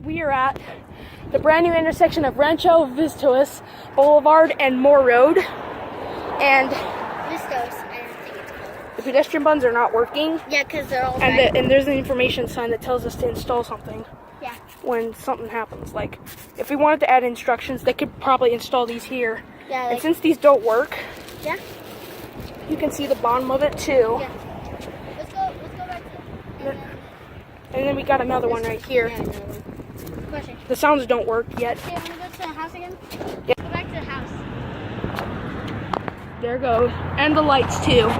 We are at the brand new intersection of Rancho Vistos Boulevard and Moore Road, and Vistos, I think it's called. the pedestrian buttons are not working. Yeah, because they're all And there's an information sign that tells us to install something. Yeah. When something happens, like if we wanted to add instructions, they could probably install these here. Yeah. And since these don't work, yeah. you can see the bottom of it too. Yeah. Let's go back to And then we got another one right here. Yeah, another one. Question. The sounds don't work yet. Okay, want to go to the house again? Yeah. Go back to the house. There goes. And the lights too.